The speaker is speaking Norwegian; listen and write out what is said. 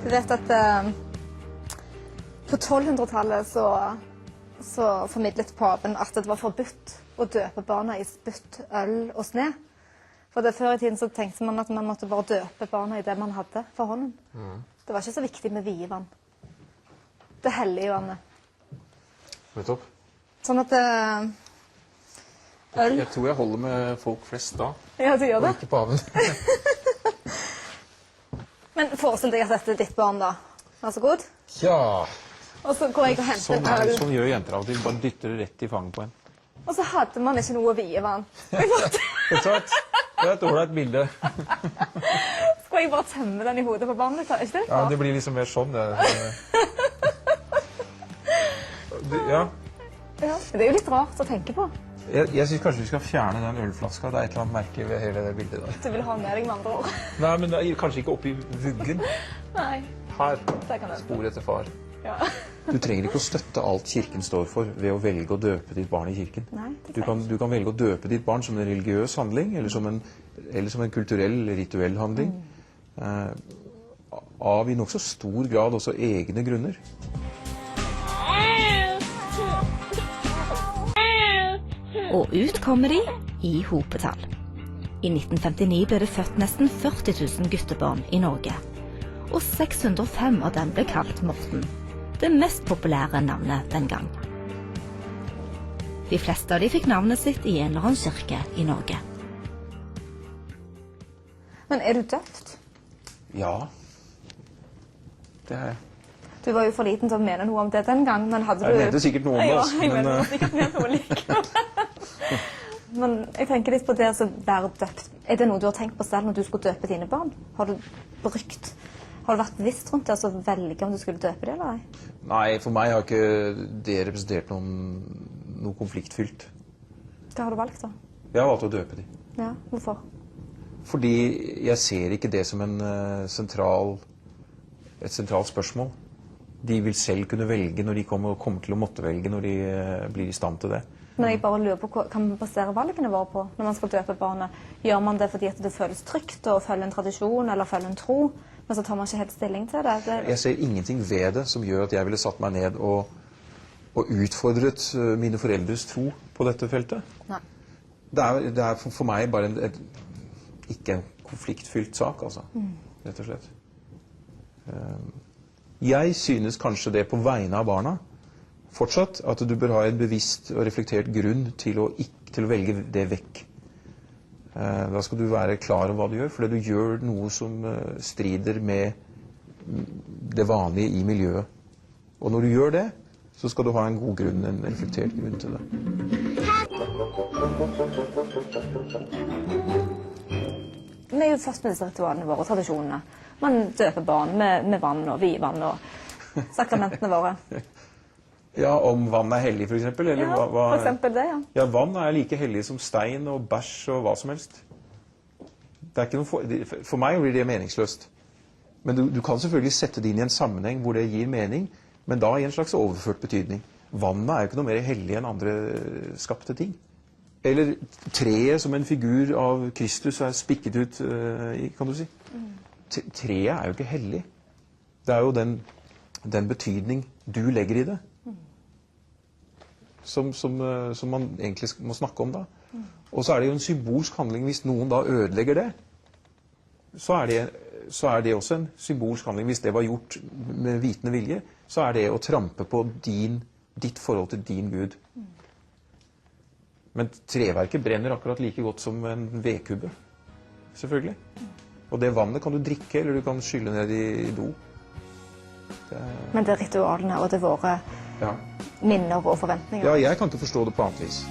Du vet at på 1200-tallet så formidlet paven at det var forbudt å døpe barna i spytt, øl og sne. For før i tiden så tenkte man at man måtte bare døpe barna i det man hadde for hånden. Det var ikke så viktig med vievann. Det hellige vannet. Nettopp. Sånn at øl... Jeg tror jeg holder med folk flest da. Ja, du gjør det. Og ikke paven. Men forestill deg at dette er ditt barn da. Vær så god. Ja. Og så går jeg og henter øl. Sånn gjør jenter av og til. Bare dytter det rett i fanget på en. Og så hadde man ikke noe vievann. Det er et ålreit bilde. Skal jeg bare tømme den i hodet på barnet? Ikke det? Ja, det blir liksom mer sånn. Ja. Ja, det er jo litt rart å tenke på. Jeg synes kanskje vi skal fjerne den ølflaska. Det er et eller annet merke ved hele det bildet der. Du vil ha med deg med andre ord. Nei, men det er kanskje ikke oppi vuggen. Nei. Her. Det kan jeg. Spor etter far. Ja. Du trenger ikke å støtte alt kirken står for ved å velge å døpe ditt barn i kirken. Nei, det Du kan velge å døpe ditt barn som en religiøs handling, eller som en kulturell, rituell handling. Av i nok så stor grad også egne grunner. Og ut kommer de i hopetall. I 1959 ble det født nesten 40 000 guttebarn i Norge. Og 605 av dem ble kalt Morten, det mest populære navnet den gang. De fleste av de fikk navnet sitt i en eller annen kirke i Norge. Men er du døpt? Ja, det er jeg. Du var jo for liten til å mene noe om det den gang, men hadde du... Jeg mente sikkert noe om det, Ja, altså, jeg men... mente sikkert noe likevel. Men jeg tenker litt på det å være døpt. Er det noe du har tenkt på selv når du skulle døpe dine barn? Har du vært bevisst rundt det å velge om du skulle døpe det eller ei? Nei, for meg har ikke det representert noe konfliktfylt. Hva har du valgt da? Jeg har valgt å døpe de. Ja, hvorfor? Fordi jeg ser ikke det som et sentralt spørsmål. De vil selv kunne velge når de kommer til å måtte velge når de blir i stand til det. Men jeg bare lurer på hva kan man basere valgene våre på når man skal døpe barnet? Gjør man det fordi at det føles trygt å følge en tradisjon eller følge en tro, men så tar man ikke helt stilling til det? Jeg ser ingenting ved det som gjør at jeg ville satt meg ned og utfordret mine foreldres tro på dette feltet. Nei. Det er for meg bare ikke en konfliktfylt sak, altså, rett og slett. Jeg synes kanskje det på vegne av barna, fortsatt, at du bør ha en bevisst og reflektert grunn til å velge det vekk. Da skal du være klar over hva du gjør, fordi du gjør noe som strider med det vanlige i miljøet. Og når du gjør det, så skal du ha en god grunn, en reflektert grunn til det. Vi er jo først med disse ritualene våre, tradisjonene. Man døper barn med vann og vievann og sakramentene våre. Ja, om vann er hellig, for eksempel. Eller Ja, for eksempel det, ja. Ja, vann er like hellig som stein og bæsj og hva som helst. Det er ikke noe for meg blir det meningsløst. Men du kan selvfølgelig sette det inn i en sammenheng hvor det gir mening, men da i en slags overført betydning. Vannet er jo ikke noe mer hellig enn andre skapte ting. Eller treet som en figur av Kristus er spikket ut, kan du si. Treet er jo ikke hellig. Det er jo den betydning du legger i det. Som man egentlig må snakke om da. Og så er det jo en symbolsk handling. Hvis noen da ødelegger det, så er det også en symbolsk handling. Hvis det var gjort med vitende vilje, så er det å trampe på ditt forhold til din Gud. Men treverket brenner akkurat like godt som en vedkubbe, selvfølgelig. Og det vannet kan du drikke, eller du kan skylle ned i do. Men det er ritualene, og det er våre minner og forventninger. Ja, jeg kan ikke forstå det på annet vis.